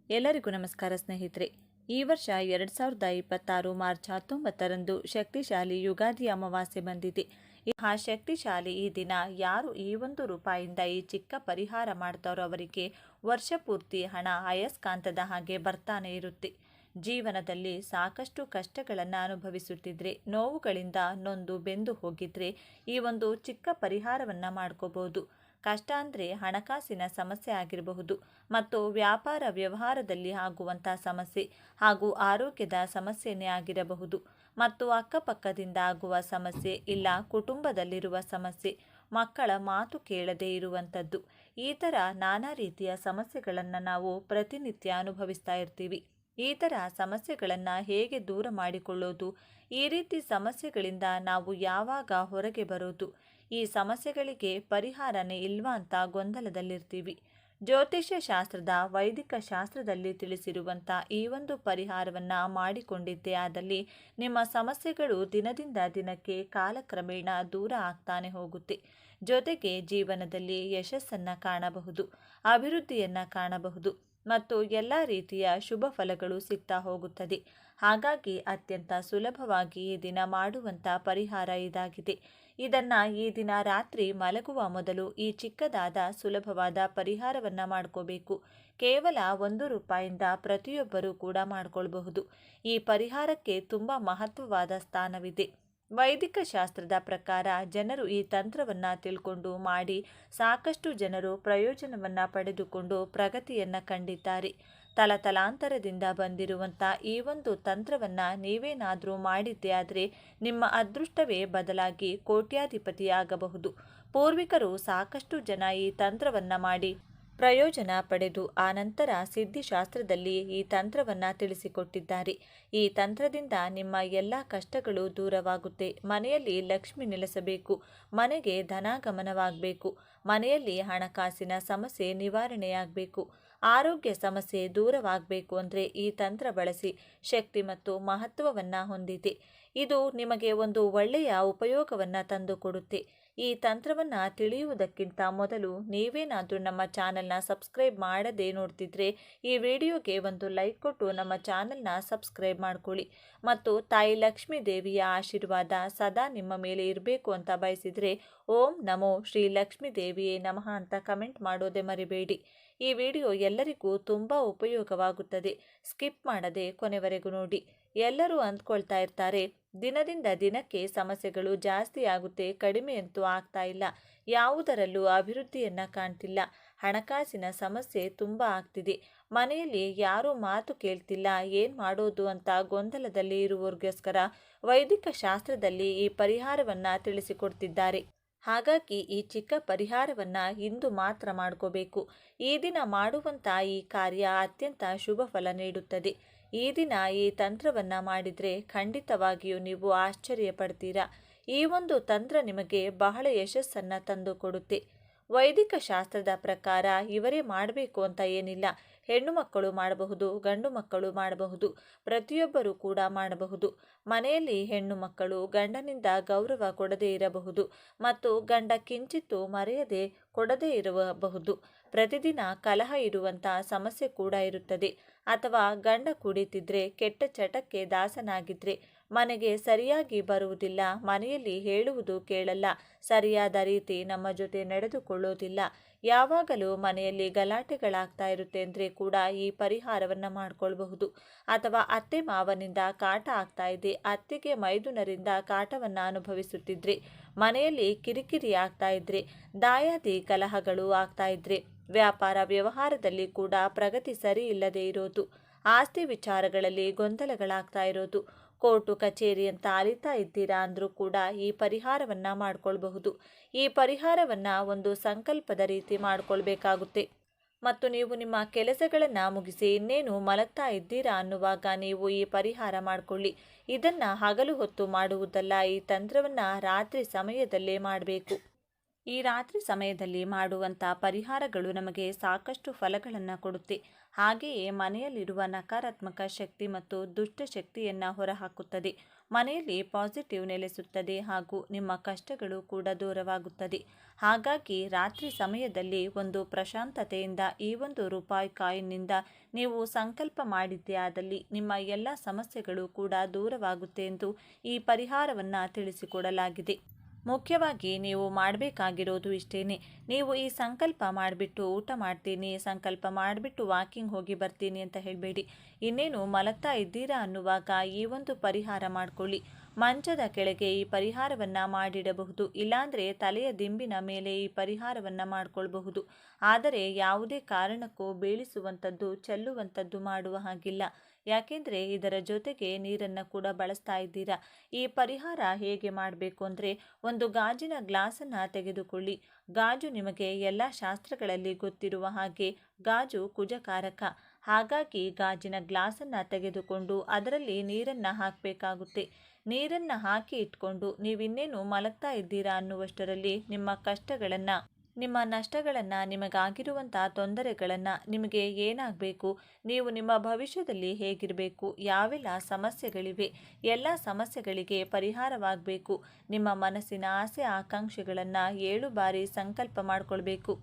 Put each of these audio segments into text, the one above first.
ಎಲ್ಲರಿಗೂ ನಮಸ್ಕಾರ ಸ್ನೇಹಿತರೆ. ಈ ವರ್ಷ 2026 ಮಾರ್ಚ್ 19ರಂದು ಶಕ್ತಿಶಾಲಿ ಯುಗಾದಿ ಅಮಾವಾಸ್ಯೆ ಬಂದಿದೆ. ಆ ಶಕ್ತಿಶಾಲಿ ಈ ದಿನ ಯಾರು ಈ ₹1 ಈ ಚಿಕ್ಕ ಪರಿಹಾರ ಮಾಡ್ತಾರೋ ಅವರಿಗೆ ವರ್ಷ ಪೂರ್ತಿ ಹಣ ಅಯಸ್ಕಾಂತದ ಹಾಗೆ ಬರ್ತಾನೆ ಇರುತ್ತೆ. ಜೀವನದಲ್ಲಿ ಸಾಕಷ್ಟು ಕಷ್ಟಗಳನ್ನು ಅನುಭವಿಸುತ್ತಿದ್ರೆ, ನೋವುಗಳಿಂದ ನೊಂದು ಬೆಂದು ಹೋಗಿದ್ರೆ ಈ ಒಂದು ಚಿಕ್ಕ ಪರಿಹಾರವನ್ನು ಮಾಡ್ಕೋಬಹುದು. ಕಷ್ಟ ಅಂದರೆ ಹಣಕಾಸಿನ ಸಮಸ್ಯೆ ಆಗಿರಬಹುದು, ಮತ್ತು ವ್ಯಾಪಾರ ವ್ಯವಹಾರದಲ್ಲಿ ಆಗುವಂಥ ಸಮಸ್ಯೆ ಹಾಗೂ ಆರೋಗ್ಯದ ಸಮಸ್ಯೆನೇ ಆಗಿರಬಹುದು, ಮತ್ತು ಅಕ್ಕಪಕ್ಕದಿಂದ ಆಗುವ ಸಮಸ್ಯೆ, ಇಲ್ಲ ಕುಟುಂಬದಲ್ಲಿರುವ ಸಮಸ್ಯೆ, ಮಕ್ಕಳ ಮಾತು ಕೇಳದೇ ಇರುವಂಥದ್ದು. ಈ ಥರ ನಾನಾ ರೀತಿಯ ಸಮಸ್ಯೆಗಳನ್ನು ನಾವು ಪ್ರತಿನಿತ್ಯ ಅನುಭವಿಸ್ತಾ ಇರ್ತೀವಿ. ಈ ಥರ ಸಮಸ್ಯೆಗಳನ್ನು ಹೇಗೆ ದೂರ ಮಾಡಿಕೊಳ್ಳೋದು, ಈ ರೀತಿ ಸಮಸ್ಯೆಗಳಿಂದ ನಾವು ಯಾವಾಗ ಹೊರಗೆ ಬರೋದು, ಈ ಸಮಸ್ಯೆಗಳಿಗೆ ಪರಿಹಾರನೇ ಇಲ್ವಾ ಅಂತ ಗೊಂದಲದಲ್ಲಿರ್ತೀವಿ. ಜ್ಯೋತಿಷ್ಯ ಶಾಸ್ತ್ರದ ವೈದಿಕ ಶಾಸ್ತ್ರದಲ್ಲಿ ತಿಳಿಸಿರುವಂಥ ಈ ಒಂದು ಪರಿಹಾರವನ್ನು ಮಾಡಿಕೊಂಡಿದ್ದೇ ಆದಲ್ಲಿ ನಿಮ್ಮ ಸಮಸ್ಯೆಗಳು ದಿನದಿಂದ ದಿನಕ್ಕೆ ಕಾಲಕ್ರಮೇಣ ದೂರ ಆಗ್ತಾನೆ ಹೋಗುತ್ತೆ. ಜೊತೆಗೆ ಜೀವನದಲ್ಲಿ ಯಶಸ್ಸನ್ನು ಕಾಣಬಹುದು, ಅಭಿವೃದ್ಧಿಯನ್ನು ಕಾಣಬಹುದು, ಮತ್ತು ಎಲ್ಲ ರೀತಿಯ ಶುಭ ಫಲಗಳು ಸಿಗ್ತಾ ಹೋಗುತ್ತದೆ. ಹಾಗಾಗಿ ಅತ್ಯಂತ ಸುಲಭವಾಗಿ ಈ ದಿನ ಮಾಡುವಂಥ ಪರಿಹಾರ ಇದಾಗಿದೆ. ಇದನ್ನು ಈ ದಿನ ರಾತ್ರಿ ಮಲಗುವ ಮೊದಲು ಈ ಚಿಕ್ಕದಾದ ಸುಲಭವಾದ ಪರಿಹಾರವನ್ನು ಮಾಡ್ಕೋಬೇಕು. ಕೇವಲ ₹1 ಪ್ರತಿಯೊಬ್ಬರೂ ಕೂಡ ಮಾಡ್ಕೊಳ್ಬಹುದು. ಈ ಪರಿಹಾರಕ್ಕೆ ತುಂಬ ಮಹತ್ವವಾದ ಸ್ಥಾನವಿದೆ. ವೈದಿಕ ಶಾಸ್ತ್ರದ ಪ್ರಕಾರ ಜನರು ಈ ತಂತ್ರವನ್ನು ತಿಳ್ಕೊಂಡು ಮಾಡಿ ಸಾಕಷ್ಟು ಜನರು ಪ್ರಯೋಜನವನ್ನು ಪಡೆದುಕೊಂಡು ಪ್ರಗತಿಯನ್ನು ಕಂಡಿದ್ದಾರೆ. ತಲತಲಾಂತರದಿಂದ ಬಂದಿರುವಂಥ ಈ ಒಂದು ತಂತ್ರವನ್ನು ನೀವೇನಾದರೂ ಮಾಡಿದ್ದೇ ಆದರೆ ನಿಮ್ಮ ಅದೃಷ್ಟವೇ ಬದಲಾಗಿ ಕೋಟ್ಯಾಧಿಪತಿಯಾಗಬಹುದು. ಪೂರ್ವಿಕರು ಸಾಕಷ್ಟು ಜನ ಈ ತಂತ್ರವನ್ನು ಮಾಡಿ ಪ್ರಯೋಜನ ಪಡೆದು ಆನಂತರ ಸಿದ್ಧಿಶಾಸ್ತ್ರದಲ್ಲಿ ಈ ತಂತ್ರವನ್ನು ತಿಳಿಸಿಕೊಟ್ಟಿದ್ದಾರೆ. ಈ ತಂತ್ರದಿಂದ ನಿಮ್ಮ ಎಲ್ಲ ಕಷ್ಟಗಳು ದೂರವಾಗುತ್ತೆ. ಮನೆಯಲ್ಲಿ ಲಕ್ಷ್ಮಿ ನೆಲೆಸಬೇಕು, ಮನೆಗೆ ಧನಾಗಮನವಾಗಬೇಕು, ಮನೆಯಲ್ಲಿ ಹಣಕಾಸಿನ ಸಮಸ್ಯೆ ನಿವಾರಣೆಯಾಗಬೇಕು, ಆರೋಗ್ಯ ಸಮಸ್ಯೆ ದೂರವಾಗಬೇಕು ಅಂದರೆ ಈ ತಂತ್ರ ಬಳಸಿ ಶಕ್ತಿ ಮತ್ತು ಮಹತ್ವವನ್ನು ಹೊಂದಿದೆ. ಇದು ನಿಮಗೆ ಒಂದು ಒಳ್ಳೆಯ ಉಪಯೋಗವನ್ನು ತಂದುಕೊಡುತ್ತೆ. ಈ ತಂತ್ರವನ್ನು ತಿಳಿಯುವುದಕ್ಕಿಂತ ಮೊದಲು ನೀವೇನಾದರೂ ನಮ್ಮ ಚಾನಲ್ನ ಸಬ್ಸ್ಕ್ರೈಬ್ ಮಾಡದೇ ನೋಡ್ತಿದ್ರೆ ಈ ವಿಡಿಯೋಗೆ ಒಂದು ಲೈಕ್ ಕೊಟ್ಟು ನಮ್ಮ ಚಾನಲ್ನ ಸಬ್ಸ್ಕ್ರೈಬ್ ಮಾಡ್ಕೊಳ್ಳಿ. ಮತ್ತು ತಾಯಿ ಲಕ್ಷ್ಮೀ ದೇವಿಯ ಆಶೀರ್ವಾದ ಸದಾ ನಿಮ್ಮ ಮೇಲೆ ಇರಬೇಕು ಅಂತ ಬಯಸಿದರೆ ಓಂ ನಮೋ ಶ್ರೀ ಲಕ್ಷ್ಮೀ ದೇವಿಯೇ ನಮಃ ಅಂತ ಕಮೆಂಟ್ ಮಾಡೋದೇ ಮರಿಬೇಡಿ. ಈ ವಿಡಿಯೋ ಎಲ್ಲರಿಗೂ ತುಂಬ ಉಪಯೋಗವಾಗುತ್ತದೆ. ಸ್ಕಿಪ್ ಮಾಡದೆ ಕೊನೆವರೆಗೂ ನೋಡಿ. ಎಲ್ಲರೂ ಅಂದ್ಕೊಳ್ತಾ ಇರ್ತಾರೆ, ದಿನದಿಂದ ದಿನಕ್ಕೆ ಸಮಸ್ಯೆಗಳು ಜಾಸ್ತಿ ಆಗುತ್ತೆ, ಕಡಿಮೆ ಅಂತೂ ಆಗ್ತಾ ಇಲ್ಲ, ಯಾವುದರಲ್ಲೂ ಅಭಿವೃದ್ಧಿಯನ್ನು ಕಾಣ್ತಿಲ್ಲ, ಹಣಕಾಸಿನ ಸಮಸ್ಯೆ ತುಂಬ ಆಗ್ತಿದೆ, ಮನೆಯಲ್ಲಿ ಯಾರೂ ಮಾತು ಕೇಳ್ತಿಲ್ಲ, ಏನು ಮಾಡೋದು ಅಂತ ಗೊಂದಲದಲ್ಲಿ ಇರುವವರಿಗೋಸ್ಕರ ವೈದಿಕ ಶಾಸ್ತ್ರದಲ್ಲಿ ಈ ಪರಿಹಾರವನ್ನು ತಿಳಿಸಿಕೊಡ್ತಿದ್ದಾರೆ. ಹಾಗಾಗಿ ಈ ಚಿಕ್ಕ ಪರಿಹಾರವನ್ನು ಇಂದು ಮಾತ್ರ ಮಾಡ್ಕೋಬೇಕು. ಈ ದಿನ ಮಾಡುವಂಥ ಈ ಕಾರ್ಯ ಅತ್ಯಂತ ಶುಭ ಫಲ ನೀಡುತ್ತದೆ. ಈ ದಿನ ಈ ತಂತ್ರವನ್ನು ಮಾಡಿದರೆ ಖಂಡಿತವಾಗಿಯೂ ನೀವು ಆಶ್ಚರ್ಯ ಪಡ್ತೀರಾ. ಈ ಒಂದು ತಂತ್ರ ನಿಮಗೆ ಬಹಳ ಯಶಸ್ಸನ್ನು ತಂದು ಕೊಡುತ್ತೆ. ವೈದಿಕ ಶಾಸ್ತ್ರದ ಪ್ರಕಾರ ಇವರೇ ಮಾಡಬೇಕು ಅಂತ ಏನಿಲ್ಲ. ಹೆಣ್ಣು ಮಕ್ಕಳು ಮಾಡಬಹುದು, ಗಂಡು ಮಕ್ಕಳು ಮಾಡಬಹುದು, ಪ್ರತಿಯೊಬ್ಬರೂ ಕೂಡ ಮಾಡಬಹುದು. ಮನೆಯಲ್ಲಿ ಹೆಣ್ಣು ಮಕ್ಕಳು ಗಂಡನಿಂದ ಗೌರವ ಕೊಡದೇ ಇರಬಹುದು, ಮತ್ತು ಗಂಡ ಕಿಂಚಿತ್ತು ಮರೆಯದೆ ಕೊಡದೇ ಇರಬಹುದು. ಪ್ರತಿದಿನ ಕಲಹ ಇರುವಂಥ ಸಮಸ್ಯೆ ಕೂಡ ಇರುತ್ತದೆ. ಅಥವಾ ಗಂಡ ಕುಡಿತಿದ್ರೆ, ಕೆಟ್ಟ ಚಟಕ್ಕೆ ದಾಸನಾಗಿದ್ರೆ, ಮನೆಗೆ ಸರಿಯಾಗಿ ಬರುವುದಿಲ್ಲ, ಮನೆಯಲ್ಲಿ ಹೇಳುವುದು ಕೇಳಲ್ಲ, ಸರಿಯಾದ ರೀತಿ ನಮ್ಮ ಜೊತೆ ನಡೆದುಕೊಳ್ಳೋದಿಲ್ಲ, ಯಾವಾಗಲೂ ಮನೆಯಲ್ಲಿ ಗಲಾಟೆಗಳಾಗ್ತಾ ಇರುತ್ತೆ ಅಂದರೆ ಕೂಡ ಈ ಪರಿಹಾರವನ್ನು ಮಾಡ್ಕೊಳ್ಬಹುದು. ಅಥವಾ ಅತ್ತೆ ಮಾವನಿಂದ ಕಾಟ ಆಗ್ತಾ ಇದೆ, ಅತ್ತೆಗೆ ಮೈದುನರಿಂದ ಕಾಟವನ್ನು ಅನುಭವಿಸುತ್ತಿದ್ರೆ, ಮನೆಯಲ್ಲಿ ಕಿರಿಕಿರಿ ಆಗ್ತಾ ಇದ್ರೆ, ದಾಯಾದಿ ಕಲಹಗಳು ಆಗ್ತಾ ಇದ್ರೆ, ವ್ಯಾಪಾರ ವ್ಯವಹಾರದಲ್ಲಿ ಕೂಡ ಪ್ರಗತಿ ಸರಿ ಇಲ್ಲದೆ ಇರೋದು, ಆಸ್ತಿ ವಿಚಾರಗಳಲ್ಲಿ ಗೊಂದಲಗಳಾಗ್ತಾ ಇರೋದು, ಕೋರ್ಟು ಕಚೇರಿ ಅಂತ ಅಲಿತಾ ಇದ್ದೀರಾ ಅಂದರೂ ಕೂಡ ಈ ಪರಿಹಾರವನ್ನು ಮಾಡ್ಕೊಳ್ಬಹುದು. ಈ ಪರಿಹಾರವನ್ನು ಒಂದು ಸಂಕಲ್ಪದ ರೀತಿ ಮಾಡ್ಕೊಳ್ಬೇಕಾಗುತ್ತೆ. ಮತ್ತು ನೀವು ನಿಮ್ಮ ಕೆಲಸಗಳನ್ನು ಮುಗಿಸಿ ಇನ್ನೇನು ಮಲಗ್ತಾ ಇದ್ದೀರಾ ಅನ್ನುವಾಗ ನೀವು ಈ ಪರಿಹಾರ ಮಾಡಿಕೊಳ್ಳಿ. ಇದನ್ನು ಹಗಲು ಹೊತ್ತು ಮಾಡುವುದಲ್ಲ, ಈ ತಂತ್ರವನ್ನು ರಾತ್ರಿ ಸಮಯದಲ್ಲೇ ಮಾಡಬೇಕು. ಈ ರಾತ್ರಿ ಸಮಯದಲ್ಲಿ ಮಾಡುವಂಥ ಪರಿಹಾರಗಳು ನಮಗೆ ಸಾಕಷ್ಟು ಫಲಗಳನ್ನು ಕೊಡುತ್ತೆ. ಹಾಗೆಯೇ ಮನೆಯಲ್ಲಿರುವ ನಕಾರಾತ್ಮಕ ಶಕ್ತಿ ಮತ್ತು ದುಷ್ಟ ಶಕ್ತಿಯನ್ನು ಹೊರಹಾಕುತ್ತದೆ. ಮನೆಯಲ್ಲಿ ಪಾಸಿಟಿವ್ ನೆಲೆಸುತ್ತದೆ ಹಾಗೂ ನಿಮ್ಮ ಕಷ್ಟಗಳು ಕೂಡ ದೂರವಾಗುತ್ತದೆ. ಹಾಗಾಗಿ ರಾತ್ರಿ ಸಮಯದಲ್ಲಿ ಒಂದು ಪ್ರಶಾಂತತೆಯಿಂದ ಈ ಒಂದು ರೂಪಾಯಿ ಕಾಯಿನ್ನಿಂದ ನೀವು ಸಂಕಲ್ಪ ಮಾಡಿದ್ದೇ ಆದಲ್ಲಿ ನಿಮ್ಮ ಎಲ್ಲ ಸಮಸ್ಯೆಗಳು ಕೂಡ ದೂರವಾಗುತ್ತೆ ಎಂದು ಈ ಪರಿಹಾರವನ್ನು ತಿಳಿಸಿಕೊಡಲಾಗಿದೆ. ಮುಖ್ಯವಾಗಿ ನೀವು ಮಾಡಬೇಕಾಗಿರೋದು ಇಷ್ಟೇನೆ. ನೀವು ಈ ಸಂಕಲ್ಪ ಮಾಡಿಬಿಟ್ಟು ಊಟ ಮಾಡ್ತೀನಿ, ಸಂಕಲ್ಪ ಮಾಡಿಬಿಟ್ಟು ವಾಕಿಂಗ್ ಹೋಗಿ ಬರ್ತೀನಿ ಅಂತ ಹೇಳಬೇಡಿ. ಇನ್ನೇನು ಮಲಗ್ತಾ ಇದ್ದೀರಾ ಅನ್ನುವಾಗ ಈ ಒಂದು ಪರಿಹಾರ ಮಾಡಿಕೊಳ್ಳಿ. ಮಂಚದ ಕೆಳಗೆ ಈ ಪರಿಹಾರವನ್ನು ಮಾಡಿಡಬಹುದು, ಇಲ್ಲಾಂದರೆ ತಲೆಯ ದಿಂಬಿನ ಮೇಲೆ ಈ ಪರಿಹಾರವನ್ನು ಮಾಡಿಕೊಳ್ಬಹುದು. ಆದರೆ ಯಾವುದೇ ಕಾರಣಕ್ಕೂ ಬೀಳಿಸುವಂಥದ್ದು ಚೆಲ್ಲುವಂಥದ್ದು ಮಾಡುವ ಹಾಗಿಲ್ಲ. ಯಾಕೆಂದರೆ ಇದರ ಜೊತೆಗೆ ನೀರನ್ನು ಕೂಡ ಬಳಸ್ತಾ ಇದ್ದೀರಾ. ಈ ಪರಿಹಾರ ಹೇಗೆ ಮಾಡಬೇಕು ಅಂದರೆ, ಒಂದು ಗಾಜಿನ ಗ್ಲಾಸನ್ನು ತೆಗೆದುಕೊಳ್ಳಿ. ಗಾಜು ನಿಮಗೆ ಎಲ್ಲ ಶಾಸ್ತ್ರಗಳಲ್ಲಿ ಗೊತ್ತಿರುವ ಹಾಗೆ ಗಾಜು ಕುಜಕಾರಕ. ಹಾಗಾಗಿ ಗಾಜಿನ ಗ್ಲಾಸನ್ನು ತೆಗೆದುಕೊಂಡು ಅದರಲ್ಲಿ ನೀರನ್ನು ಹಾಕಬೇಕಾಗುತ್ತೆ. ನೀರನ್ನು ಹಾಕಿ ಇಟ್ಕೊಂಡು ನೀವಿನ್ನೇನು ಮಲಗ್ತಾ ಇದ್ದೀರಾ ಅನ್ನುವಷ್ಟರಲ್ಲಿ ನಿಮ್ಮ ಕಷ್ಟಗಳನ್ನು, ನಿಮ್ಮ ನಷ್ಟಗಳನ್ನು, ನಿಮಗಾಗಿರುವಂಥ ತೊಂದರೆಗಳನ್ನು, ನಿಮಗೆ ಏನಾಗಬೇಕು, ನೀವು ನಿಮ್ಮ ಭವಿಷ್ಯದಲ್ಲಿ ಹೇಗಿರಬೇಕು, ಯಾವೆಲ್ಲ ಸಮಸ್ಯೆಗಳಿವೆ, ಎಲ್ಲ ಸಮಸ್ಯೆಗಳಿಗೆ ಪರಿಹಾರವಾಗಬೇಕು. ನಿಮ್ಮ ಮನಸ್ಸಿನ ಆಸೆ ಆಕಾಂಕ್ಷೆಗಳನ್ನು 7 ಬಾರಿ ಸಂಕಲ್ಪ ಮಾಡಿಕೊಳ್ಬೇಕು.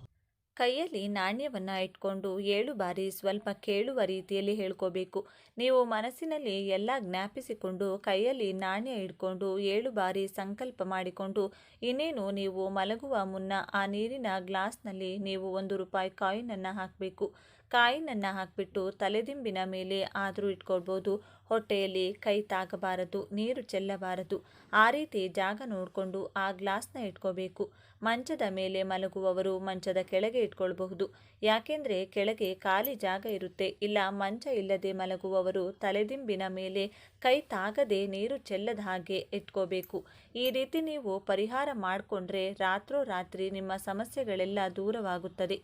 ಕೈಯಲ್ಲಿ ನಾಣ್ಯವನ್ನು ಇಟ್ಕೊಂಡು 7 ಬಾರಿ ಸ್ವಲ್ಪ ಕೇಳುವ ರೀತಿಯಲ್ಲಿ ಹೇಳ್ಕೋಬೇಕು. ನೀವು ಮನಸ್ಸಿನಲ್ಲಿ ಎಲ್ಲ ಜ್ಞಾಪಿಸಿಕೊಂಡು ಕೈಯಲ್ಲಿ ನಾಣ್ಯ ಇಟ್ಕೊಂಡು 7 ಬಾರಿ ಸಂಕಲ್ಪ ಮಾಡಿಕೊಂಡು ಇನ್ನೇನು ನೀವು ಮಲಗುವ ಮುನ್ನ ಆ ನೀರಿನ ಗ್ಲಾಸ್ನಲ್ಲಿ ನೀವು 1 ರೂಪಾಯಿ ಕಾಯಿನನ್ನು ಹಾಕಬೇಕು. ಕಾಯಿನನ್ನು ಹಾಕಿಬಿಟ್ಟು ತಲೆದಿಂಬಿನ ಮೇಲೆ ಆದರೂ ಇಟ್ಕೊಳ್ಬೋದು. ಹೊಟ್ಟೆಯಲ್ಲಿ ಕೈ ತಾಗಬಾರದು, ನೀರು ಚೆಲ್ಲಬಾರದು. ಆ ರೀತಿ ಜಾಗ ನೋಡಿಕೊಂಡು ಆ ಗ್ಲಾಸ್ನ ಇಟ್ಕೋಬೇಕು. ಮಂಚದ ಮೇಲೆ ಮಲಗುವವರು ಮಂಚದ ಕೆಳಗೆ ಇಟ್ಕೊಳ್ಬಹುದು. ಯಾಕೆಂದರೆ ಕೆಳಗೆ ಖಾಲಿ ಜಾಗ ಇರುತ್ತೆ. ಇಲ್ಲ ಮಂಚ ಇಲ್ಲದೆ ಮಲಗುವವರು ತಲೆದಿಂಬಿನ ಮೇಲೆ ಕೈ ತಾಗದೆ ನೀರು ಚೆಲ್ಲದ ಹಾಗೆ ಇಟ್ಕೋಬೇಕು. ಈ ರೀತಿ ನೀವು ಪರಿಹಾರ ಮಾಡಿಕೊಂಡ್ರೆ ರಾತ್ರೋರಾತ್ರಿ ನಿಮ್ಮ ಸಮಸ್ಯೆಗಳೆಲ್ಲ ದೂರವಾಗುತ್ತದೆ.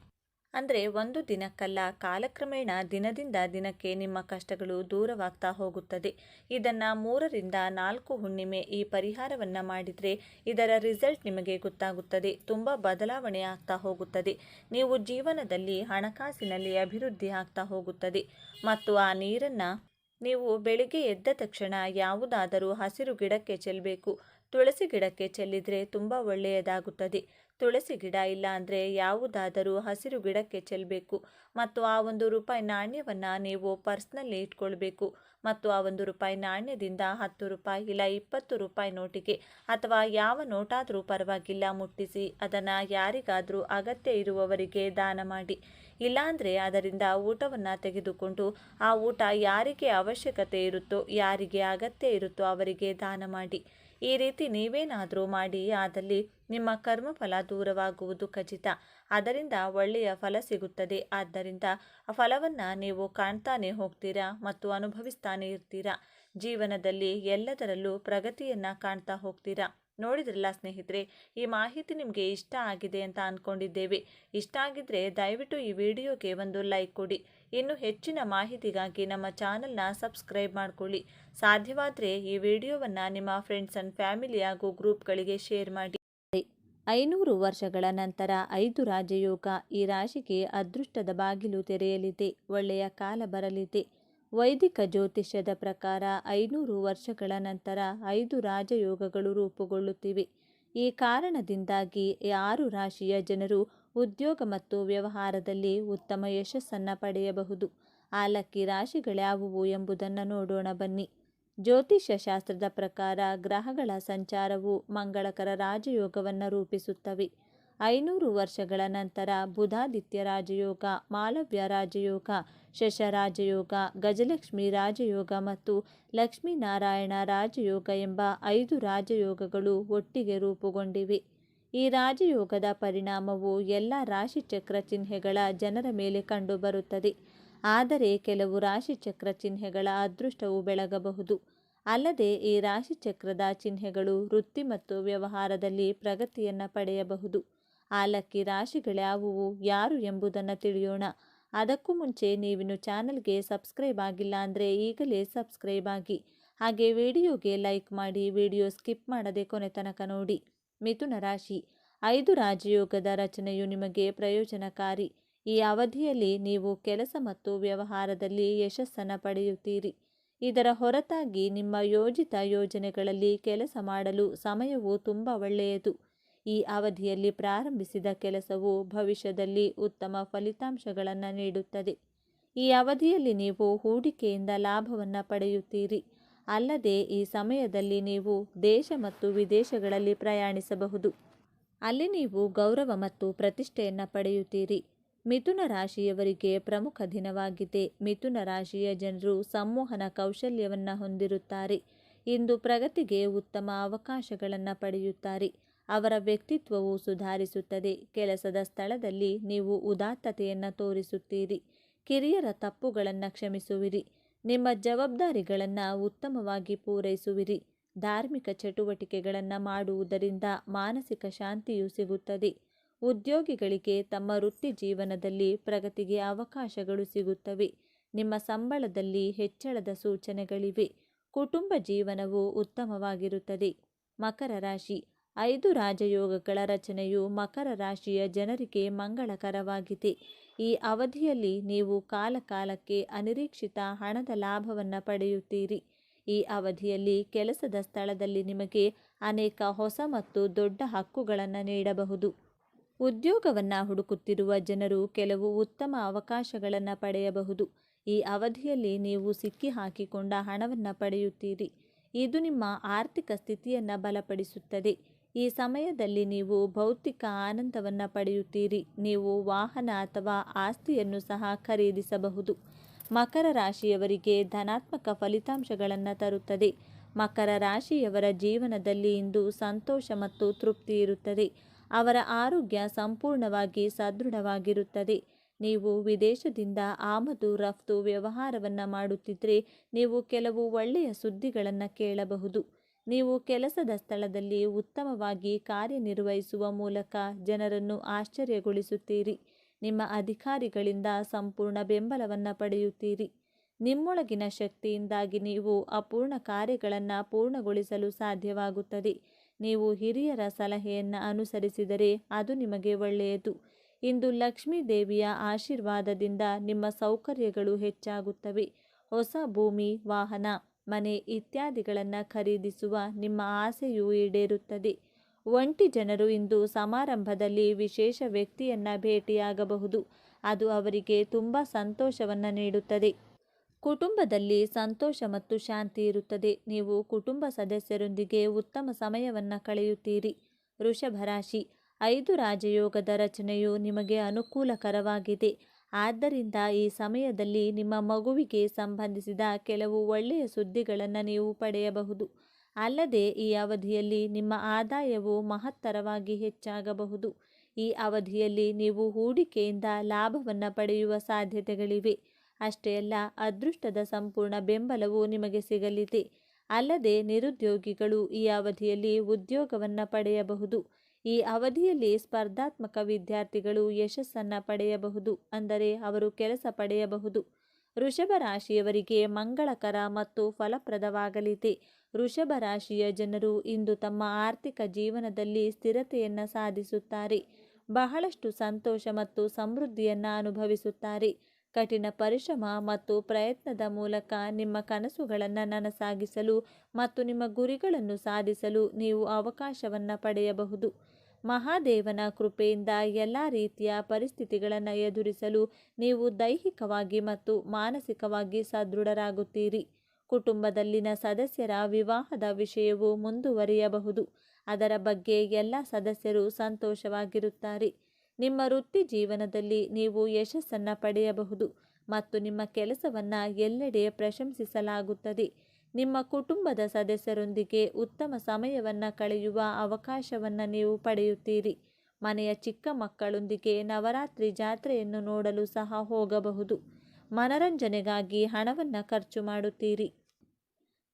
ಅಂದರೆ ಒಂದು ದಿನಕ್ಕಲ್ಲ, ಕಾಲಕ್ರಮೇಣ ದಿನದಿಂದ ದಿನಕ್ಕೆ ನಿಮ್ಮ ಕಷ್ಟಗಳು ದೂರವಾಗ್ತಾ ಹೋಗುತ್ತದೆ. ಇದನ್ನು 3ರಿಂದ 4 ಹುಣ್ಣಿಮೆ ಈ ಪರಿಹಾರವನ್ನು ಮಾಡಿದರೆ ಇದರ ರಿಸಲ್ಟ್ ನಿಮಗೆ ಗೊತ್ತಾಗುತ್ತದೆ. ತುಂಬ ಬದಲಾವಣೆ ಆಗ್ತಾ ಹೋಗುತ್ತದೆ. ನೀವು ಜೀವನದಲ್ಲಿ ಹಣಕಾಸಿನಲ್ಲಿ ಅಭಿವೃದ್ಧಿ ಆಗ್ತಾ ಹೋಗುತ್ತದೆ. ಮತ್ತು ಆ ನೀರನ್ನು ನೀವು ಬೆಳಿಗ್ಗೆ ಎದ್ದ ತಕ್ಷಣ ಯಾವುದಾದರೂ ಹಸಿರು ಗಿಡಕ್ಕೆ ಚೆಲ್ಲಬೇಕು. ತುಳಸಿ ಗಿಡಕ್ಕೆ ಚೆಲ್ಲಿದರೆ ತುಂಬ ಒಳ್ಳೆಯದಾಗುತ್ತದೆ. ತುಳಸಿ ಗಿಡ ಇಲ್ಲ ಅಂದರೆ ಯಾವುದಾದರೂ ಹಸಿರು ಗಿಡಕ್ಕೆ ಚೆಲ್ಲಬೇಕು. ಮತ್ತು ಆ 1 ರೂಪಾಯಿ ನಾಣ್ಯವನ್ನು ನೀವು ಪರ್ಸ್ನಲ್ಲಿ ಇಟ್ಕೊಳ್ಬೇಕು. ಮತ್ತು ಆ 1 ರೂಪಾಯಿ ನಾಣ್ಯದಿಂದ 10 ರೂಪಾಯಿ ಇಲ್ಲ 20 ರೂಪಾಯಿ ನೋಟಿಗೆ ಅಥವಾ ಯಾವ ನೋಟಾದರೂ ಪರವಾಗಿಲ್ಲ ಮುಟ್ಟಿಸಿ ಅದನ್ನು ಯಾರಿಗಾದರೂ ಅಗತ್ಯ ಇರುವವರಿಗೆ ದಾನ ಮಾಡಿ. ಇಲ್ಲಾಂದರೆ ಅದರಿಂದ ಊಟವನ್ನು ತೆಗೆದುಕೊಂಡು ಆ ಊಟ ಯಾರಿಗೆ ಅವಶ್ಯಕತೆ ಇರುತ್ತೋ, ಯಾರಿಗೆ ಅಗತ್ಯ ಇರುತ್ತೋ ಅವರಿಗೆ ದಾನ ಮಾಡಿ. ಈ ರೀತಿ ನೀವೇನಾದರೂ ಮಾಡಿ ಆದಲ್ಲಿ ನಿಮ್ಮ ಕರ್ಮಫಲ ದೂರವಾಗುವುದು ಖಚಿತ. ಅದರಿಂದ ಒಳ್ಳೆಯ ಫಲ ಸಿಗುತ್ತದೆ. ಆದ್ದರಿಂದ ಆ ಫಲವನ್ನು ನೀವು ಕಾಣ್ತಾನೆ ಹೋಗ್ತೀರಾ ಮತ್ತು ಅನುಭವಿಸ್ತಾನೆ ಇರ್ತೀರಾ. ಜೀವನದಲ್ಲಿ ಎಲ್ಲದರಲ್ಲೂ ಪ್ರಗತಿಯನ್ನು ಕಾಣ್ತಾ ಹೋಗ್ತೀರಾ. ನೋಡಿದ್ರಲ್ಲ ಸ್ನೇಹಿತರೆ, ಈ ಮಾಹಿತಿ ನಿಮಗೆ ಇಷ್ಟ ಆಗಿದೆ ಅಂತ ಅಂದ್ಕೊಂಡಿದ್ದೇವೆ. ಇಷ್ಟ ಆಗಿದ್ದರೆ ದಯವಿಟ್ಟು ಈ ವಿಡಿಯೋಗೆ ಒಂದು ಲೈಕ್ ಕೊಡಿ. ಇನ್ನು ಹೆಚ್ಚಿನ ಮಾಹಿತಿಗಾಗಿ ನಮ್ಮ ಚಾನಲ್ನ ಸಬ್ಸ್ಕ್ರೈಬ್ ಮಾಡಿಕೊಳ್ಳಿ. ಸಾಧ್ಯವಾದರೆ ಈ ವಿಡಿಯೋವನ್ನು ನಿಮ್ಮ ಫ್ರೆಂಡ್ಸ್ ಆ್ಯಂಡ್ ಫ್ಯಾಮಿಲಿ ಹಾಗೂ ಗ್ರೂಪ್ಗಳಿಗೆ ಶೇರ್ ಮಾಡಿ. 500 ವರ್ಷಗಳ ನಂತರ 5 ರಾಜಯೋಗ. ಈ ರಾಶಿಗೆ ಅದೃಷ್ಟದ ಬಾಗಿಲು ತೆರೆಯಲಿದೆ. ಒಳ್ಳೆಯ ಕಾಲ ಬರಲಿದೆ. ವೈದಿಕ ಜ್ಯೋತಿಷ್ಯದ ಪ್ರಕಾರ 500 ವರ್ಷಗಳ ನಂತರ 5 ರಾಜಯೋಗಗಳು ರೂಪುಗೊಳ್ಳುತ್ತಿವೆ. ಈ ಕಾರಣದಿಂದಾಗಿ 6 ರಾಶಿಯ ಜನರು ಉದ್ಯೋಗ ಮತ್ತು ವ್ಯವಹಾರದಲ್ಲಿ ಉತ್ತಮ ಯಶಸ್ಸನ್ನು ಪಡೆಯಬಹುದು. ಆ ಲಕ್ಕಿ ರಾಶಿಗಳ್ಯಾವುವು ಎಂಬುದನ್ನು ನೋಡೋಣ ಬನ್ನಿ. ಜ್ಯೋತಿಷ್ಯ ಶಾಸ್ತ್ರದ ಪ್ರಕಾರ ಗ್ರಹಗಳ ಸಂಚಾರವು ಮಂಗಳಕರ ರಾಜಯೋಗವನ್ನು ರೂಪಿಸುತ್ತವೆ. 500 ವರ್ಷಗಳ ನಂತರ ಬುಧಾದಿತ್ಯ ರಾಜಯೋಗ, ಮಾಲವ್ಯ ರಾಜಯೋಗ, ಶಶ ರಾಜಯೋಗ, ಗಜಲಕ್ಷ್ಮಿ ರಾಜಯೋಗ ಮತ್ತು ಲಕ್ಷ್ಮೀನಾರಾಯಣ ರಾಜಯೋಗ ಎಂಬ 5 ರಾಜಯೋಗಗಳು ಒಟ್ಟಿಗೆ ರೂಪುಗೊಂಡಿವೆ. ಈ ರಾಜಯೋಗದ ಪರಿಣಾಮವು ಎಲ್ಲ ರಾಶಿಚಕ್ರ ಚಿಹ್ನೆಗಳ ಜನರ ಮೇಲೆ ಕಂಡುಬರುತ್ತದೆ. ಆದರೆ ಕೆಲವು ರಾಶಿಚಕ್ರ ಚಿಹ್ನೆಗಳ ಅದೃಷ್ಟವು ಬೆಳಗಬಹುದು. ಅಲ್ಲದೆ ಈ ರಾಶಿಚಕ್ರದ ಚಿಹ್ನೆಗಳು ವೃತ್ತಿ ಮತ್ತು ವ್ಯವಹಾರದಲ್ಲಿ ಪ್ರಗತಿಯನ್ನು ಪಡೆಯಬಹುದು. ಆ ಲಕ್ಕಿ ರಾಶಿಗಳ್ಯಾವುವು, ಯಾರು ಎಂಬುದನ್ನು ತಿಳಿಯೋಣ. ಅದಕ್ಕೂ ಮುಂಚೆ ನೀವಿನ್ನು ಚಾನಲ್ಗೆ ಸಬ್ಸ್ಕ್ರೈಬ್ ಆಗಿಲ್ಲ ಅಂದರೆ ಈಗಲೇ ಸಬ್ಸ್ಕ್ರೈಬ್ ಆಗಿ. ಹಾಗೆ ವಿಡಿಯೋಗೆ ಲೈಕ್ ಮಾಡಿ, ವಿಡಿಯೋ ಸ್ಕಿಪ್ ಮಾಡದೆ ಕೊನೆ ತನಕ ನೋಡಿ. ಮಿಥುನ ರಾಶಿ. 5 ರಾಜಯೋಗದ ರಚನೆಯು ನಿಮಗೆ ಪ್ರಯೋಜನಕಾರಿ. ಈ ಅವಧಿಯಲ್ಲಿ ನೀವು ಕೆಲಸ ಮತ್ತು ವ್ಯವಹಾರದಲ್ಲಿ ಯಶಸ್ಸನ್ನು ಪಡೆಯುತ್ತೀರಿ. ಇದರ ಹೊರತಾಗಿ ನಿಮ್ಮ ಯೋಜಿತ ಯೋಜನೆಗಳಲ್ಲಿ ಕೆಲಸ ಮಾಡಲು ಸಮಯವು ತುಂಬ ಒಳ್ಳೆಯದು. ಈ ಅವಧಿಯಲ್ಲಿ ಪ್ರಾರಂಭಿಸಿದ ಕೆಲಸವು ಭವಿಷ್ಯದಲ್ಲಿ ಉತ್ತಮ ಫಲಿತಾಂಶಗಳನ್ನು ನೀಡುತ್ತದೆ. ಈ ಅವಧಿಯಲ್ಲಿ ನೀವು ಹೂಡಿಕೆಯಿಂದ ಲಾಭವನ್ನು ಪಡೆಯುತ್ತೀರಿ. ಅಲ್ಲದೆ ಈ ಸಮಯದಲ್ಲಿ ನೀವು ದೇಶ ಮತ್ತು ವಿದೇಶಗಳಲ್ಲಿ ಪ್ರಯಾಣಿಸಬಹುದು. ಅಲ್ಲಿ ನೀವು ಗೌರವ ಮತ್ತು ಪ್ರತಿಷ್ಠೆಯನ್ನು ಪಡೆಯುತ್ತೀರಿ. ಮಿಥುನ ರಾಶಿಯವರಿಗೆ ಪ್ರಮುಖ ದಿನವಾಗಿದೆ. ಮಿಥುನ ರಾಶಿಯ ಜನರು ಸಂವಹನ ಕೌಶಲ್ಯವನ್ನು ಹೊಂದಿರುತ್ತಾರೆ. ಇಂದು ಪ್ರಗತಿಗೆ ಉತ್ತಮ ಅವಕಾಶಗಳನ್ನು ಪಡೆಯುತ್ತಾರೆ. ಅವರ ವ್ಯಕ್ತಿತ್ವವು ಸುಧಾರಿಸುತ್ತದೆ. ಕೆಲಸದ ಸ್ಥಳದಲ್ಲಿ ನೀವು ಉದಾತ್ತತೆಯನ್ನು ತೋರಿಸುತ್ತೀರಿ. ಕಿರಿಯರ ತಪ್ಪುಗಳನ್ನು ಕ್ಷಮಿಸುವಿರಿ. ನಿಮ್ಮ ಜವಾಬ್ದಾರಿಗಳನ್ನು ಉತ್ತಮವಾಗಿ ಪೂರೈಸುವಿರಿ. ಧಾರ್ಮಿಕ ಚಟುವಟಿಕೆಗಳನ್ನು ಮಾಡುವುದರಿಂದ ಮಾನಸಿಕ ಶಾಂತಿಯು ಸಿಗುತ್ತದೆ. ಉದ್ಯೋಗಿಗಳಿಗೆ ತಮ್ಮ ವೃತ್ತಿ ಜೀವನದಲ್ಲಿ ಪ್ರಗತಿಗೆ ಅವಕಾಶಗಳು ಸಿಗುತ್ತವೆ. ನಿಮ್ಮ ಸಂಬಳದಲ್ಲಿ ಹೆಚ್ಚಳದ ಸೂಚನೆಗಳಿವೆ. ಕುಟುಂಬ ಜೀವನವು ಉತ್ತಮವಾಗಿರುತ್ತದೆ. ಮಕರ ರಾಶಿ 5 ರಾಜಯೋಗಗಳ ರಚನೆಯು ಮಕರ ರಾಶಿಯ ಜನರಿಗೆ ಮಂಗಳಕರವಾಗಿದೆ. ಈ ಅವಧಿಯಲ್ಲಿ ನೀವು ಕಾಲಕಾಲಕ್ಕೆ ಅನಿರೀಕ್ಷಿತ ಹಣದ ಲಾಭವನ್ನು ಪಡೆಯುತ್ತೀರಿ. ಈ ಅವಧಿಯಲ್ಲಿ ಕೆಲಸದ ಸ್ಥಳದಲ್ಲಿ ನಿಮಗೆ ಅನೇಕ ಹೊಸ ಮತ್ತು ದೊಡ್ಡ ಹಕ್ಕುಗಳನ್ನು ನೀಡಬಹುದು. ಉದ್ಯೋಗವನ್ನು ಹುಡುಕುತ್ತಿರುವ ಜನರು ಕೆಲವು ಉತ್ತಮ ಅವಕಾಶಗಳನ್ನು ಪಡೆಯಬಹುದು. ಈ ಅವಧಿಯಲ್ಲಿ ನೀವು ಸಿಕ್ಕಿಹಾಕಿಕೊಂಡ ಹಣವನ್ನು ಪಡೆಯುತ್ತೀರಿ. ಇದು ನಿಮ್ಮ ಆರ್ಥಿಕ ಸ್ಥಿತಿಯನ್ನು ಬಲಪಡಿಸುತ್ತದೆ. ಈ ಸಮಯದಲ್ಲಿ ನೀವು ಭೌತಿಕ ಆನಂದವನ್ನು ಪಡೆಯುತ್ತೀರಿ. ನೀವು ವಾಹನ ಅಥವಾ ಆಸ್ತಿಯನ್ನು ಸಹ ಖರೀದಿಸಬಹುದು. ಮಕರ ರಾಶಿಯವರಿಗೆ ಧನಾತ್ಮಕ ಫಲಿತಾಂಶಗಳನ್ನು ತರುತ್ತದೆ. ಮಕರ ರಾಶಿಯವರ ಜೀವನದಲ್ಲಿ ಇಂದು ಸಂತೋಷ ಮತ್ತು ತೃಪ್ತಿ ಇರುತ್ತದೆ. ಅವರ ಆರೋಗ್ಯ ಸಂಪೂರ್ಣವಾಗಿ ಸದೃಢವಾಗಿರುತ್ತದೆ. ನೀವು ವಿದೇಶದಿಂದ ಆಮದು ರಫ್ತು ವ್ಯವಹಾರವನ್ನು ಮಾಡುತ್ತಿದ್ದರೆ ನೀವು ಕೆಲವು ಒಳ್ಳೆಯ ಸುದ್ದಿಗಳನ್ನು ಕೇಳಬಹುದು. ನೀವು ಕೆಲಸದ ಸ್ಥಳದಲ್ಲಿ ಉತ್ತಮವಾಗಿ ಕಾರ್ಯನಿರ್ವಹಿಸುವ ಮೂಲಕ ಜನರನ್ನು ಆಶ್ಚರ್ಯಗೊಳಿಸುತ್ತೀರಿ. ನಿಮ್ಮ ಅಧಿಕಾರಿಗಳಿಂದ ಸಂಪೂರ್ಣ ಬೆಂಬಲವನ್ನು ಪಡೆಯುತ್ತೀರಿ. ನಿಮ್ಮೊಳಗಿನ ಶಕ್ತಿಯಿಂದಾಗಿ ನೀವು ಅಪೂರ್ಣ ಕಾರ್ಯಗಳನ್ನು ಪೂರ್ಣಗೊಳಿಸಲು ಸಾಧ್ಯವಾಗುತ್ತದೆ. ನೀವು ಹಿರಿಯರ ಸಲಹೆಯನ್ನು ಅನುಸರಿಸಿದರೆ ಅದು ನಿಮಗೆ ಒಳ್ಳೆಯದು. ಇಂದು ಲಕ್ಷ್ಮೀ ದೇವಿಯ ಆಶೀರ್ವಾದದಿಂದ ನಿಮ್ಮ ಸೌಕರ್ಯಗಳು ಹೆಚ್ಚಾಗುತ್ತವೆ. ಹೊಸ ಭೂಮಿ, ವಾಹನ, ಮನೆ ಇತ್ಯಾದಿಗಳನ್ನು ಖರೀದಿಸುವ ನಿಮ್ಮ ಆಸೆಯು ಈಡೇರುತ್ತದೆ. ಒಂಟಿ ಜನರು ಇಂದು ಸಮಾರಂಭದಲ್ಲಿ ವಿಶೇಷ ವ್ಯಕ್ತಿಯನ್ನು ಭೇಟಿಯಾಗಬಹುದು. ಅದು ಅವರಿಗೆ ತುಂಬ ಸಂತೋಷವನ್ನು ನೀಡುತ್ತದೆ. ಕುಟುಂಬದಲ್ಲಿ ಸಂತೋಷ ಮತ್ತು ಶಾಂತಿ ಇರುತ್ತದೆ. ನೀವು ಕುಟುಂಬ ಸದಸ್ಯರೊಂದಿಗೆ ಉತ್ತಮ ಸಮಯವನ್ನು ಕಳೆಯುತ್ತೀರಿ. ವೃಷಭ ರಾಶಿ 5 ರಾಜಯೋಗದ ರಚನೆಯು ನಿಮಗೆ ಅನುಕೂಲಕರವಾಗಿದೆ. ಆದ್ದರಿಂದ ಈ ಸಮಯದಲ್ಲಿ ನಿಮ್ಮ ಮಗುವಿಗೆ ಸಂಬಂಧಿಸಿದ ಕೆಲವು ಒಳ್ಳೆಯ ಸುದ್ದಿಗಳನ್ನು ನೀವು ಪಡೆಯಬಹುದು. ಅಲ್ಲದೆ ಈ ಅವಧಿಯಲ್ಲಿ ನಿಮ್ಮ ಆದಾಯವು ಮಹತ್ತರವಾಗಿ ಹೆಚ್ಚಾಗಬಹುದು. ಈ ಅವಧಿಯಲ್ಲಿ ನೀವು ಹೂಡಿಕೆಯಿಂದ ಲಾಭವನ್ನು ಪಡೆಯುವ ಸಾಧ್ಯತೆಗಳಿವೆ. ಅಷ್ಟೇ ಅಲ್ಲ, ಅದೃಷ್ಟದ ಸಂಪೂರ್ಣ ಬೆಂಬಲವು ನಿಮಗೆ ಸಿಗಲಿದೆ. ಅಲ್ಲದೆ ನಿರುದ್ಯೋಗಿಗಳು ಈ ಅವಧಿಯಲ್ಲಿ ಉದ್ಯೋಗವನ್ನು ಪಡೆಯಬಹುದು. ಈ ಅವಧಿಯಲ್ಲಿ ಸ್ಪರ್ಧಾತ್ಮಕ ವಿದ್ಯಾರ್ಥಿಗಳು ಯಶಸ್ಸನ್ನು ಪಡೆಯಬಹುದು, ಅಂದರೆ ಅವರು ಕೆಲಸ ಪಡೆಯಬಹುದು. ವೃಷಭ ರಾಶಿಯವರಿಗೆ ಮಂಗಳಕರ ಮತ್ತು ಫಲಪ್ರದವಾಗಲಿದೆ. ವೃಷಭ ರಾಶಿಯ ಜನರು ಇಂದು ತಮ್ಮ ಆರ್ಥಿಕ ಜೀವನದಲ್ಲಿ ಸ್ಥಿರತೆಯನ್ನು ಸಾಧಿಸುತ್ತಾರೆ. ಬಹಳಷ್ಟು ಸಂತೋಷ ಮತ್ತು ಸಮೃದ್ಧಿಯನ್ನು ಅನುಭವಿಸುತ್ತಾರೆ. ಕಠಿಣ ಪರಿಶ್ರಮ ಮತ್ತು ಪ್ರಯತ್ನದ ಮೂಲಕ ನಿಮ್ಮ ಕನಸುಗಳನ್ನು ನನಸಾಗಿಸಲು ಮತ್ತು ನಿಮ್ಮ ಗುರಿಗಳನ್ನು ಸಾಧಿಸಲು ನೀವು ಅವಕಾಶವನ್ನು ಪಡೆಯಬಹುದು. ಮಹಾದೇವನ ಕೃಪೆಯಿಂದ ಎಲ್ಲ ರೀತಿಯ ಪರಿಸ್ಥಿತಿಗಳನ್ನು ಎದುರಿಸಲು ನೀವು ದೈಹಿಕವಾಗಿ ಮತ್ತು ಮಾನಸಿಕವಾಗಿ ಸದೃಢರಾಗುತ್ತೀರಿ. ಕುಟುಂಬದಲ್ಲಿನ ಸದಸ್ಯರ ವಿವಾಹದ ವಿಷಯವು ಮುಂದುವರಿಯಬಹುದು. ಅದರ ಬಗ್ಗೆ ಎಲ್ಲ ಸದಸ್ಯರು ಸಂತೋಷವಾಗಿರುತ್ತಾರೆ. ನಿಮ್ಮ ವೃತ್ತಿ ಜೀವನದಲ್ಲಿ ನೀವು ಯಶಸ್ಸನ್ನು ಪಡೆಯಬಹುದು ಮತ್ತು ನಿಮ್ಮ ಕೆಲಸವನ್ನು ಎಲ್ಲೆಡೆ ಪ್ರಶಂಸಿಸಲಾಗುತ್ತದೆ. ನಿಮ್ಮ ಕುಟುಂಬದ ಸದಸ್ಯರೊಂದಿಗೆ ಉತ್ತಮ ಸಮಯವನ್ನು ಕಳೆಯುವ ಅವಕಾಶವನ್ನು ನೀವು ಪಡೆಯುತ್ತೀರಿ. ಮನೆಯ ಚಿಕ್ಕ ಮಕ್ಕಳೊಂದಿಗೆ ನವರಾತ್ರಿ ಜಾತ್ರೆಯನ್ನು ನೋಡಲು ಸಹ ಹೋಗಬಹುದು. ಮನರಂಜನೆಗಾಗಿ ಹಣವನ್ನು ಖರ್ಚು ಮಾಡುತ್ತೀರಿ.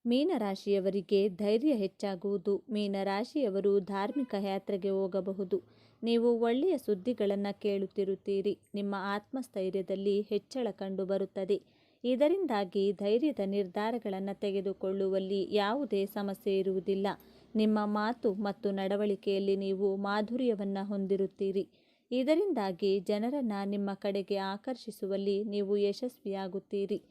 ಮೀನರಾಶಿಯವರಿಗೆ ಧೈರ್ಯ ಹೆಚ್ಚಾಗುವುದು. ಮೀನರಾಶಿಯವರು ಧಾರ್ಮಿಕ ಯಾತ್ರೆಗೆ ಹೋಗಬಹುದು. ನೀವು ಒಳ್ಳೆಯ ಸುದ್ದಿಗಳನ್ನು ಕೇಳುತ್ತಿರುತ್ತೀರಿ. ನಿಮ್ಮ ಆತ್ಮಸ್ಥೈರ್ಯದಲ್ಲಿ ಹೆಚ್ಚಳ ಕಂಡುಬರುತ್ತದೆ. ಇದರಿಂದಾಗಿ ಧೈರ್ಯದ ನಿರ್ಧಾರಗಳನ್ನು ತೆಗೆದುಕೊಳ್ಳುವಲ್ಲಿ ಯಾವುದೇ ಸಮಸ್ಯೆ ಇರುವುದಿಲ್ಲ. ನಿಮ್ಮ ಮಾತು ಮತ್ತು ನಡವಳಿಕೆಯಲ್ಲಿ ನೀವು ಮಾಧುರ್ಯವನ್ನು ಹೊಂದಿರುತ್ತೀರಿ. ಇದರಿಂದಾಗಿ ಜನರನ್ನು ನಿಮ್ಮ ಕಡೆಗೆ ಆಕರ್ಷಿಸುವಲ್ಲಿ ನೀವು ಯಶಸ್ವಿಯಾಗುತ್ತೀರಿ.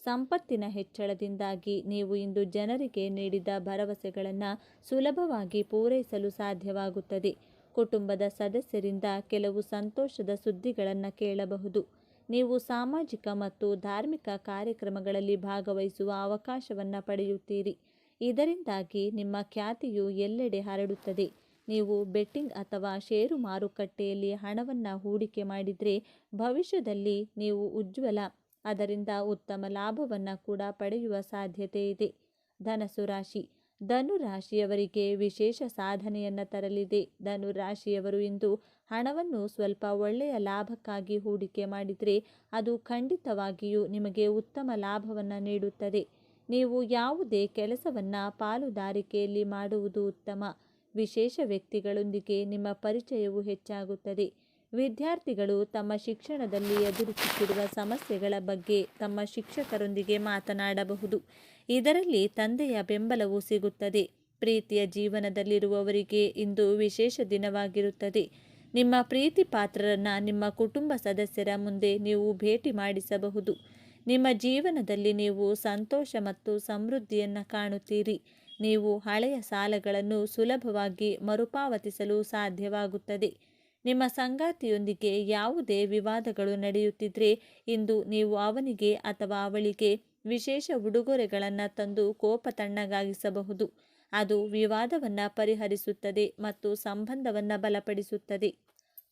ಸಂಪತ್ತಿನ ಹೆಚ್ಚಳದಿಂದಾಗಿ ನೀವು ಇಂದು ಜನರಿಗೆ ನೀಡಿದ ಭರವಸೆಗಳನ್ನು ಸುಲಭವಾಗಿ ಪೂರೈಸಲು ಸಾಧ್ಯವಾಗುತ್ತದೆ. ಕುಟುಂಬದ ಸದಸ್ಯರಿಂದ ಕೆಲವು ಸಂತೋಷದ ಸುದ್ದಿಗಳನ್ನು ಕೇಳಬಹುದು. ನೀವು ಸಾಮಾಜಿಕ ಮತ್ತು ಧಾರ್ಮಿಕ ಕಾರ್ಯಕ್ರಮಗಳಲ್ಲಿ ಭಾಗವಹಿಸುವ ಅವಕಾಶವನ್ನು ಪಡೆಯುತ್ತೀರಿ. ಇದರಿಂದಾಗಿ ನಿಮ್ಮ ಖ್ಯಾತಿಯು ಎಲ್ಲೆಡೆ ಹರಡುತ್ತದೆ. ನೀವು ಬೆಟ್ಟಿಂಗ್ ಅಥವಾ ಷೇರು ಮಾರುಕಟ್ಟೆಯಲ್ಲಿ ಹಣವನ್ನು ಹೂಡಿಕೆ ಮಾಡಿದರೆ ಭವಿಷ್ಯದಲ್ಲಿ ನೀವು ಅದರಿಂದ ಉತ್ತಮ ಲಾಭವನ್ನು ಕೂಡ ಪಡೆಯುವ ಸಾಧ್ಯತೆ ಇದೆ. ಧನಸ್ಸು ರಾಶಿ. ಧನು ರಾಶಿಯವರಿಗೆ ವಿಶೇಷ ಸಾಧನೆಯನ್ನು ತರಲಿದೆ. ಧನು ರಾಶಿಯವರು ಇಂದು ಹಣವನ್ನು ಸ್ವಲ್ಪ ಒಳ್ಳೆಯ ಲಾಭಕ್ಕಾಗಿ ಹೂಡಿಕೆ ಮಾಡಿದರೆ ಅದು ಖಂಡಿತವಾಗಿಯೂ ನಿಮಗೆ ಉತ್ತಮ ಲಾಭವನ್ನು ನೀಡುತ್ತದೆ. ನೀವು ಯಾವುದೇ ಕೆಲಸವನ್ನು ಪಾಲುದಾರಿಕೆಯಲ್ಲಿ ಮಾಡುವುದು ಉತ್ತಮ. ವಿಶೇಷ ವ್ಯಕ್ತಿಗಳೊಂದಿಗೆ ನಿಮ್ಮ ಪರಿಚಯವು ಹೆಚ್ಚಾಗುತ್ತದೆ. ವಿದ್ಯಾರ್ಥಿಗಳು ತಮ್ಮ ಶಿಕ್ಷಣದಲ್ಲಿ ಎದುರಿಸುತ್ತಿರುವ ಸಮಸ್ಯೆಗಳ ಬಗ್ಗೆ ತಮ್ಮ ಶಿಕ್ಷಕರೊಂದಿಗೆ ಮಾತನಾಡಬಹುದು. ಇದರಲ್ಲಿ ತಂದೆಯ ಬೆಂಬಲವು ಸಿಗುತ್ತದೆ. ಪ್ರೀತಿಯ ಜೀವನದಲ್ಲಿರುವವರಿಗೆ ಇಂದು ವಿಶೇಷ ದಿನವಾಗಿರುತ್ತದೆ. ನಿಮ್ಮ ಪ್ರೀತಿ ಪಾತ್ರರನ್ನು ನಿಮ್ಮ ಕುಟುಂಬ ಸದಸ್ಯರ ಮುಂದೆ ನೀವು ಭೇಟಿ ಮಾಡಿಸಬಹುದು. ನಿಮ್ಮ ಜೀವನದಲ್ಲಿ ನೀವು ಸಂತೋಷ ಮತ್ತು ಸಮೃದ್ಧಿಯನ್ನು ಕಾಣುತ್ತೀರಿ. ನೀವು ಹಳೆಯ ಸಾಲಗಳನ್ನು ಸುಲಭವಾಗಿ ಮರುಪಾವತಿಸಲು ಸಾಧ್ಯವಾಗುತ್ತದೆ. ನಿಮ್ಮ ಸಂಗಾತಿಯೊಂದಿಗೆ ಯಾವುದೇ ವಿವಾದಗಳು ನಡೆಯುತ್ತಿದ್ದರೆ ಇಂದು ನೀವು ಅವನಿಗೆ ಅಥವಾ ಅವಳಿಗೆ ವಿಶೇಷ ಉಡುಗೊರೆಗಳನ್ನು ತಂದು ಕೋಪ ತಣ್ಣಗಾಗಿಸಬಹುದು. ಅದು ವಿವಾದವನ್ನು ಪರಿಹರಿಸುತ್ತದೆ ಮತ್ತು ಸಂಬಂಧವನ್ನು ಬಲಪಡಿಸುತ್ತದೆ.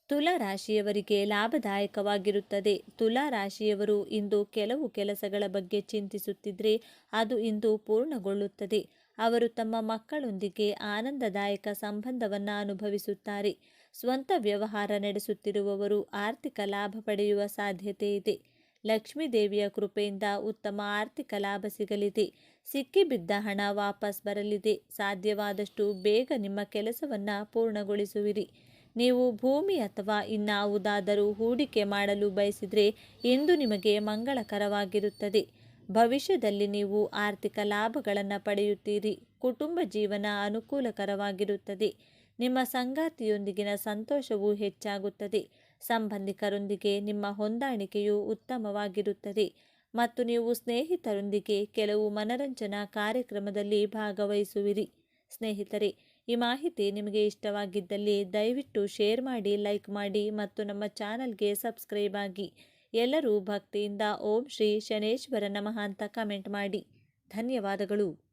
ತುಲಾ ರಾಶಿಯವರಿಗೆ ಲಾಭದಾಯಕವಾಗಿರುತ್ತದೆ. ತುಲಾ ರಾಶಿಯವರು ಇಂದು ಕೆಲವು ಕೆಲಸಗಳ ಬಗ್ಗೆ ಚಿಂತಿಸುತ್ತಿದ್ದರೆ ಅದು ಇಂದು ಪೂರ್ಣಗೊಳ್ಳುತ್ತದೆ. ಅವರು ತಮ್ಮ ಮಕ್ಕಳೊಂದಿಗೆ ಆನಂದದಾಯಕ ಸಂಬಂಧವನ್ನು ಅನುಭವಿಸುತ್ತಾರೆ. ಸ್ವಂತ ವ್ಯವಹಾರ ನಡೆಸುತ್ತಿರುವವರು ಆರ್ಥಿಕ ಲಾಭ ಪಡೆಯುವ ಸಾಧ್ಯತೆ ಇದೆ. ಲಕ್ಷ್ಮೀ ದೇವಿಯ ಕೃಪೆಯಿಂದ ಉತ್ತಮ ಆರ್ಥಿಕ ಲಾಭ ಸಿಗಲಿದೆ. ಸಿಕ್ಕಿಬಿದ್ದ ಹಣ ವಾಪಸ್ ಬರಲಿದೆ. ಸಾಧ್ಯವಾದಷ್ಟು ಬೇಗ ನಿಮ್ಮ ಕೆಲಸವನ್ನು ಪೂರ್ಣಗೊಳಿಸುವಿರಿ. ನೀವು ಭೂಮಿ ಅಥವಾ ಇನ್ನಾವುದಾದರೂ ಹೂಡಿಕೆ ಮಾಡಲು ಬಯಸಿದರೆ ಇಂದು ನಿಮಗೆ ಮಂಗಳಕರವಾಗಿರುತ್ತದೆ. ಭವಿಷ್ಯದಲ್ಲಿ ನೀವು ಆರ್ಥಿಕ ಲಾಭಗಳನ್ನು ಪಡೆಯುತ್ತೀರಿ. ಕುಟುಂಬ ಜೀವನ ಅನುಕೂಲಕರವಾಗಿರುತ್ತದೆ. ನಿಮ್ಮ ಸಂಗಾತಿಯೊಂದಿಗಿನ ಸಂತೋಷವು ಹೆಚ್ಚಾಗುತ್ತದೆ. ಸಂಬಂಧಿಕರೊಂದಿಗೆ ನಿಮ್ಮ ಹೊಂದಾಣಿಕೆಯು ಉತ್ತಮವಾಗಿರುತ್ತದೆ ಮತ್ತು ನೀವು ಸ್ನೇಹಿತರೊಂದಿಗೆ ಕೆಲವು ಮನರಂಜನಾ ಕಾರ್ಯಕ್ರಮದಲ್ಲಿ ಭಾಗವಹಿಸುವಿರಿ. ಸ್ನೇಹಿತರೆ, ಈ ಮಾಹಿತಿ ನಿಮಗೆ ಇಷ್ಟವಾಗಿದ್ದಲ್ಲಿ ದಯವಿಟ್ಟು ಶೇರ್ ಮಾಡಿ, ಲೈಕ್ ಮಾಡಿ ಮತ್ತು ನಮ್ಮ ಚಾನಲ್ಗೆ ಸಬ್ಸ್ಕ್ರೈಬ್ ಆಗಿ. ಎಲ್ಲರೂ ಭಕ್ತಿಯಿಂದ ಓಂ ಶ್ರೀ ಶನೇಶ್ವರ ನಮಃ ಅಂತ ಕಮೆಂಟ್ ಮಾಡಿ. ಧನ್ಯವಾದಗಳು.